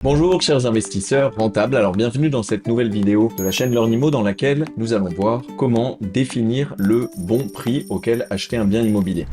Bonjour chers investisseurs rentables, alors bienvenue dans cette nouvelle vidéo de la chaîne Learnimo dans laquelle nous allons voir comment définir le bon prix auquel acheter un bien immobilier.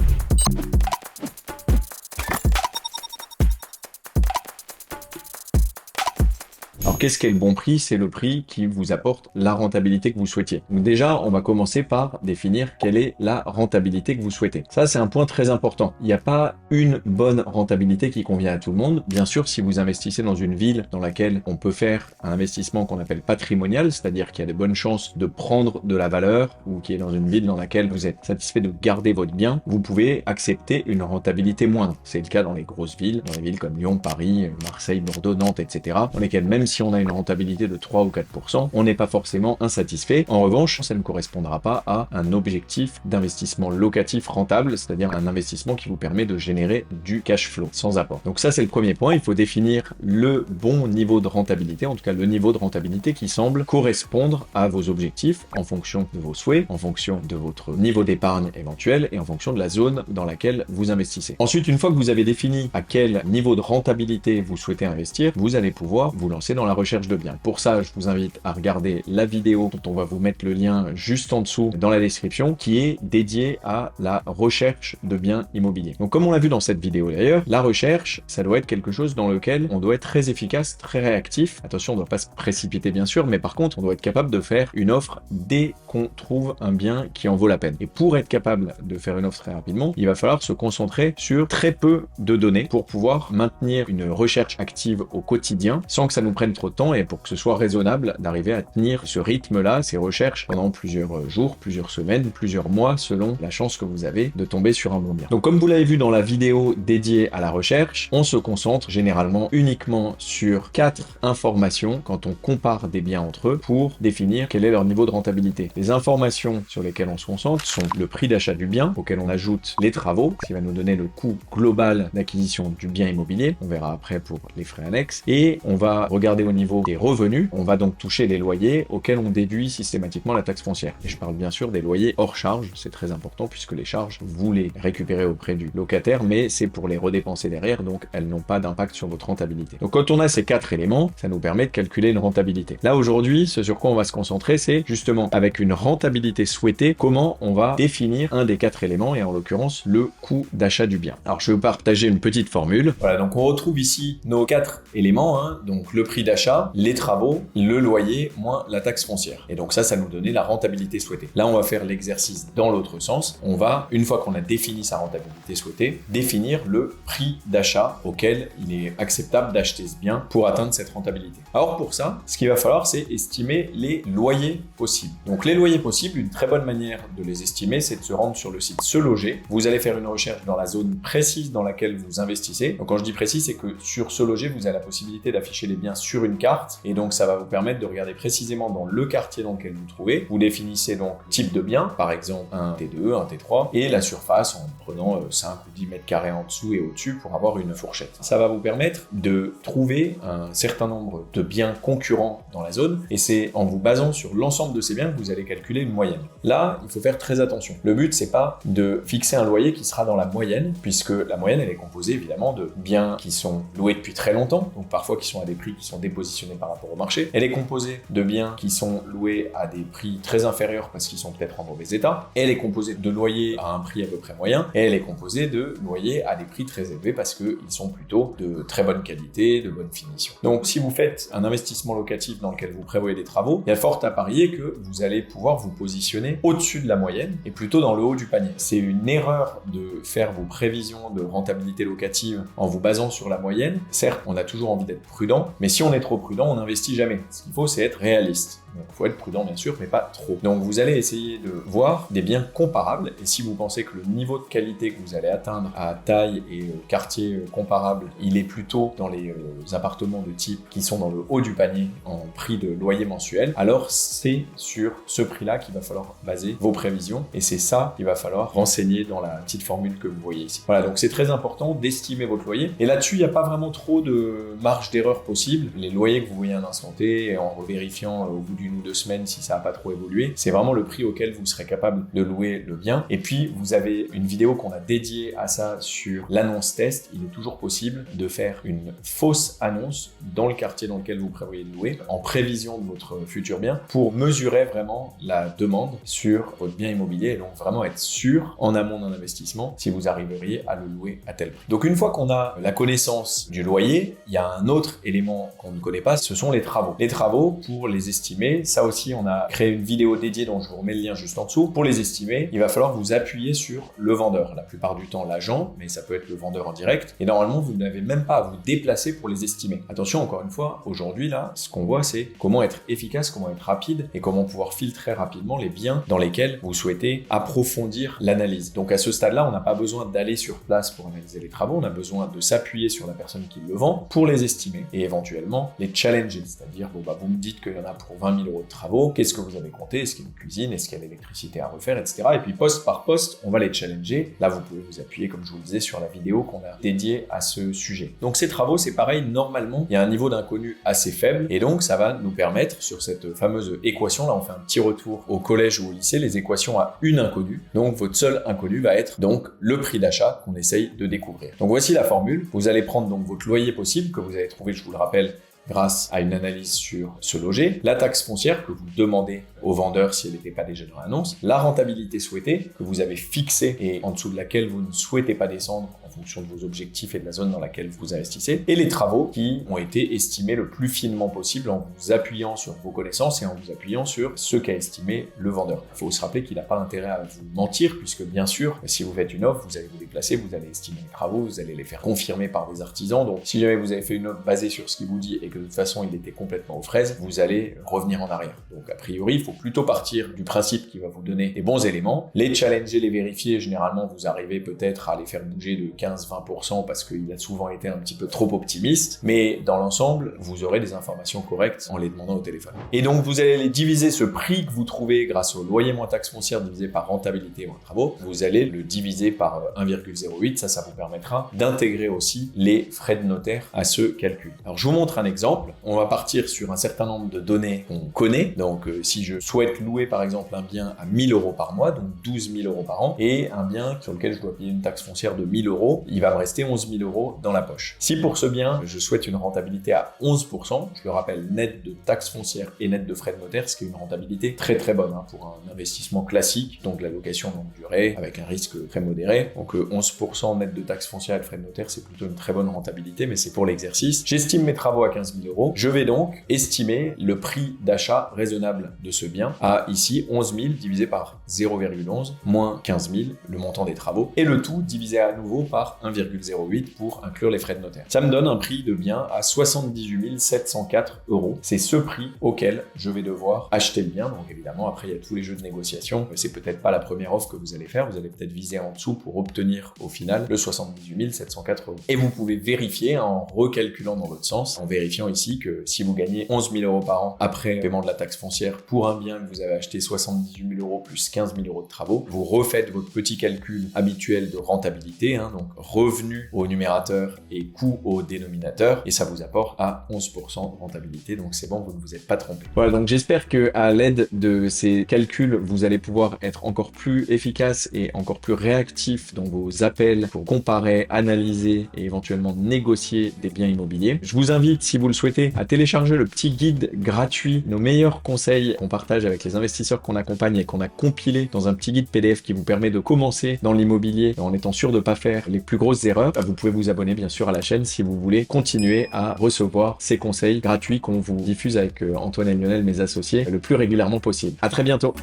Alors qu'est-ce qu'est le bon prix? C'est le prix qui vous apporte la rentabilité que vous souhaitiez. Donc déjà, on va commencer par définir quelle est la rentabilité que vous souhaitez. Ça, c'est un point très important. Il n'y a pas une bonne rentabilité qui convient à tout le monde. Bien sûr, si vous investissez dans une ville dans laquelle on peut faire un investissement qu'on appelle patrimonial, c'est-à-dire qu'il y a de bonnes chances de prendre de la valeur, ou qui est dans une ville dans laquelle vous êtes satisfait de garder votre bien, vous pouvez accepter une rentabilité moindre. C'est le cas dans les grosses villes, dans les villes comme Lyon, Paris, Marseille, Bordeaux, Nantes, etc., dans lesquelles même si on a une rentabilité de 3 ou 4%, on n'est pas forcément insatisfait. En revanche, ça ne correspondra pas à un objectif d'investissement locatif rentable, c'est-à-dire un investissement qui vous permet de générer du cash flow sans apport. Donc ça, c'est le premier point. Il faut définir le bon niveau de rentabilité, en tout cas le niveau de rentabilité qui semble correspondre à vos objectifs en fonction de vos souhaits, en fonction de votre niveau d'épargne éventuel et en fonction de la zone dans laquelle vous investissez. Ensuite, une fois que vous avez défini à quel niveau de rentabilité vous souhaitez investir, vous allez pouvoir vous lancer dans la recherche de biens. Pour ça, je vous invite à regarder la vidéo dont on va vous mettre le lien juste en dessous dans la description, qui est dédiée à la recherche de biens immobiliers. Donc comme on l'a vu dans cette vidéo d'ailleurs, la recherche, ça doit être quelque chose dans lequel on doit être très efficace, très réactif. Attention, on ne doit pas se précipiter bien sûr, mais par contre, on doit être capable de faire une offre dès qu'on trouve un bien qui en vaut la peine. Et pour être capable de faire une offre très rapidement, il va falloir se concentrer sur très peu de données pour pouvoir maintenir une recherche active au quotidien sans que ça nous prenne trop de temps et pour que ce soit raisonnable d'arriver à tenir ce rythme-là, ces recherches pendant plusieurs jours, plusieurs semaines, plusieurs mois selon la chance que vous avez de tomber sur un bon bien. Donc comme vous l'avez vu dans la vidéo dédiée à la recherche, on se concentre généralement uniquement sur 4 informations quand on compare des biens entre eux pour définir quel est leur niveau de rentabilité. Les informations sur lesquelles on se concentre sont le prix d'achat du bien, auquel on ajoute les travaux, ce qui va nous donner le coût global d'acquisition du bien immobilier, on verra après pour les frais annexes, et on va regarder au niveau des revenus, on va donc toucher les loyers auxquels on déduit systématiquement la taxe foncière. Et je parle bien sûr des loyers hors charge, c'est très important puisque les charges, vous les récupérez auprès du locataire, mais c'est pour les redépenser derrière, donc elles n'ont pas d'impact sur votre rentabilité. Donc quand on a ces 4 éléments, ça nous permet de calculer une rentabilité. Là aujourd'hui, ce sur quoi on va se concentrer, c'est justement avec une rentabilité souhaitée, comment on va définir un des 4 éléments, et en l'occurrence le coût d'achat du bien. Alors je vais vous partager une petite formule. Voilà, donc on retrouve ici nos 4 éléments, donc le prix d'achat, les travaux, le loyer, moins la taxe foncière. Et donc ça nous donnait la rentabilité souhaitée. Là, on va faire l'exercice dans l'autre sens. On va, une fois qu'on a défini sa rentabilité souhaitée, définir le prix d'achat auquel il est acceptable d'acheter ce bien pour atteindre cette rentabilité. Alors pour ça, ce qu'il va falloir, c'est estimer les loyers possibles. Donc les loyers possibles, une très bonne manière de les estimer, c'est de se rendre sur le site Se Loger. Vous allez faire une recherche dans la zone précise dans laquelle vous investissez. Donc quand je dis précis, c'est que sur Se Loger, vous avez la possibilité d'afficher les biens sur une carte, et donc ça va vous permettre de regarder précisément dans le quartier dans lequel vous vous trouvez. Vous définissez donc le type de bien, par exemple un T2, un T3, et la surface en prenant 5 ou 10 mètres carrés en dessous et au-dessus pour avoir une fourchette. Ça va vous permettre de trouver un certain nombre de biens concurrents dans la zone, et c'est en vous basant sur l'ensemble de ces biens que vous allez calculer une moyenne. Là, il faut faire très attention. Le but, c'est pas de fixer un loyer qui sera dans la moyenne, puisque la moyenne, elle est composée évidemment de biens qui sont loués depuis très longtemps, donc parfois qui sont à des prix qui sont dépositionnés par rapport au marché. Elle est composée de biens qui sont loués à des prix très inférieurs parce qu'ils sont peut-être en mauvais état. Elle est composée de loyers à un prix à peu près moyen. Et elle est composée de loyers à des prix très élevés parce qu'ils sont plutôt de très bonne qualité, de bonne finition. Donc si vous faites un investissement locatif dans lequel vous prévoyez des travaux, il y a fort à parier que vous allez pouvoir vous positionner au-dessus de la moyenne et plutôt dans le haut du panier. C'est une erreur de faire vos prévisions de rentabilité locative en vous basant sur la moyenne. Certes, on a toujours envie d'être prudent, mais si on est trop prudent, on n'investit jamais. Ce qu'il faut, c'est être réaliste. Donc, il faut être prudent, bien sûr, mais pas trop. Donc, vous allez essayer de voir des biens comparables, et si vous pensez que le niveau de qualité que vous allez atteindre à taille et quartier comparable, il est plutôt dans les appartements de type qui sont dans le haut du panier en prix de loyer mensuel, alors c'est sur ce prix-là qu'il va falloir baser vos prévisions, et c'est ça qu'il va falloir renseigner dans la petite formule que vous voyez ici. Voilà, donc c'est très important d'estimer votre loyer, et là-dessus, il n'y a pas vraiment trop de marge d'erreur possible. Les loyers que vous voyez à un instant T, en revérifiant au bout d'une d'une ou deux semaines si ça n'a pas trop évolué. C'est vraiment le prix auquel vous serez capable de louer le bien. Et puis, vous avez une vidéo qu'on a dédiée à ça sur l'annonce test. Il est toujours possible de faire une fausse annonce dans le quartier dans lequel vous prévoyez de louer, en prévision de votre futur bien, pour mesurer vraiment la demande sur votre bien immobilier et donc vraiment être sûr en amont d'un investissement si vous arriveriez à le louer à tel prix. Donc une fois qu'on a la connaissance du loyer, il y a un autre élément qu'on ne connaît pas, ce sont les travaux. Les travaux, pour les estimer, ça aussi on a créé une vidéo dédiée dont je vous remets le lien juste en dessous. Pour les estimer, il va falloir vous appuyer sur le vendeur. La plupart du temps l'agent, mais ça peut être le vendeur en direct. Et normalement, vous n'avez même pas à vous déplacer pour les estimer. Attention, encore une fois, aujourd'hui là, ce qu'on voit, c'est comment être efficace, comment être rapide et comment pouvoir filtrer rapidement les biens dans lesquels vous souhaitez approfondir l'analyse. Donc à ce stade-là, on n'a pas besoin d'aller sur place pour analyser les travaux, on a besoin de s'appuyer sur la personne qui le vend pour les estimer et éventuellement les challenger, c'est-à-dire vous me dites qu'il y en a pour 20 000 € de travaux, qu'est-ce que vous avez compté, est-ce qu'il y a une cuisine, est-ce qu'il y a l'électricité à refaire, etc. Et puis poste par poste, on va les challenger. Là, vous pouvez vous appuyer, comme je vous le disais, sur la vidéo qu'on a dédiée à ce sujet. Donc ces travaux, c'est pareil, normalement, il y a un niveau d'inconnu assez faible et donc ça va nous permettre, sur cette fameuse équation, là on fait un petit retour au collège ou au lycée, les équations à une inconnue. Donc votre seul inconnu va être donc le prix d'achat qu'on essaye de découvrir. Donc voici la formule. Vous allez prendre donc votre loyer possible que vous avez trouvé, je vous le rappelle, grâce à une analyse sur ce loger, la taxe foncière que vous demandez au vendeur si elle n'était pas déjà dans l'annonce, la rentabilité souhaitée que vous avez fixée et en dessous de laquelle vous ne souhaitez pas descendre en fonction de vos objectifs et de la zone dans laquelle vous investissez, et les travaux qui ont été estimés le plus finement possible en vous appuyant sur vos connaissances et en vous appuyant sur ce qu'a estimé le vendeur. Il faut se rappeler qu'il n'a pas intérêt à vous mentir puisque bien sûr, si vous faites une offre, vous allez vous déplacer, vous allez estimer les travaux, vous allez les faire confirmer par des artisans. Donc si jamais vous avez fait une offre basée sur ce qu'il vous dit et que de toute façon il était complètement aux fraises, vous allez revenir en arrière. Donc a priori, il faut plutôt partir du principe qui va vous donner les bons éléments, les challenger, les vérifier. Généralement, vous arrivez peut-être à les faire bouger de 15-20% parce qu'il a souvent été un petit peu trop optimiste, mais dans l'ensemble, vous aurez des informations correctes en les demandant au téléphone. Et donc, vous allez les diviser, ce prix que vous trouvez grâce au loyer moins taxe foncière divisé par rentabilité moins travaux, vous allez le diviser par 1,08. Ça vous permettra d'intégrer aussi les frais de notaire à ce calcul. Alors, je vous montre un exemple. On va partir sur un certain nombre de données qu'on connaît. Donc, si je souhaite louer, par exemple, un bien à 1 000 € par mois, donc 12 000 € par an, et un bien sur lequel je dois payer une taxe foncière de 1 000 €, il va me rester 11 000 € dans la poche. Si pour ce bien, je souhaite une rentabilité à 11%, je le rappelle, net de taxe foncière et net de frais de notaire, ce qui est une rentabilité très très bonne pour un investissement classique, donc la location longue durée, avec un risque très modéré. Donc 11% net de taxe foncière et de frais de notaire, c'est plutôt une très bonne rentabilité, mais c'est pour l'exercice. J'estime mes travaux à 15 000 €. Je vais donc estimer le prix d'achat raisonnable de ce bien à ici 11 000 divisé par 0,11 moins 15 000, le montant des travaux, et le tout divisé à nouveau par 1,08 pour inclure les frais de notaire. Ça me donne un prix de bien à 78 704 €. C'est ce prix auquel je vais devoir acheter le bien. Donc évidemment, après, il y a tous les jeux de négociation. C'est peut-être pas la première offre que vous allez faire. Vous allez peut-être viser en dessous pour obtenir au final le 78 704 €. Et vous pouvez vérifier en recalculant dans l'autre sens, en vérifiant ici que si vous gagnez 11 000 € par an après paiement de la taxe foncière pour un bien que vous avez acheté 78 000 € plus 15 000 € de travaux, vous refaites votre petit calcul habituel de rentabilité, donc revenu au numérateur et coût au dénominateur, et ça vous apporte à 11% de rentabilité. Donc c'est bon, vous ne vous êtes pas trompé. Voilà, donc j'espère que à l'aide de ces calculs, vous allez pouvoir être encore plus efficace et encore plus réactif dans vos appels pour comparer, analyser et éventuellement négocier des biens immobiliers. Je vous invite, si vous le souhaitez, à télécharger le petit guide gratuit, nos meilleurs conseils qu'on partage avec les investisseurs qu'on accompagne et qu'on a compilé dans un petit guide PDF qui vous permet de commencer dans l'immobilier en étant sûr de ne pas faire les plus grosses erreurs. Vous pouvez vous abonner bien sûr à la chaîne si vous voulez continuer à recevoir ces conseils gratuits qu'on vous diffuse avec Antoine et Lionel, mes associés, le plus régulièrement possible. À très bientôt.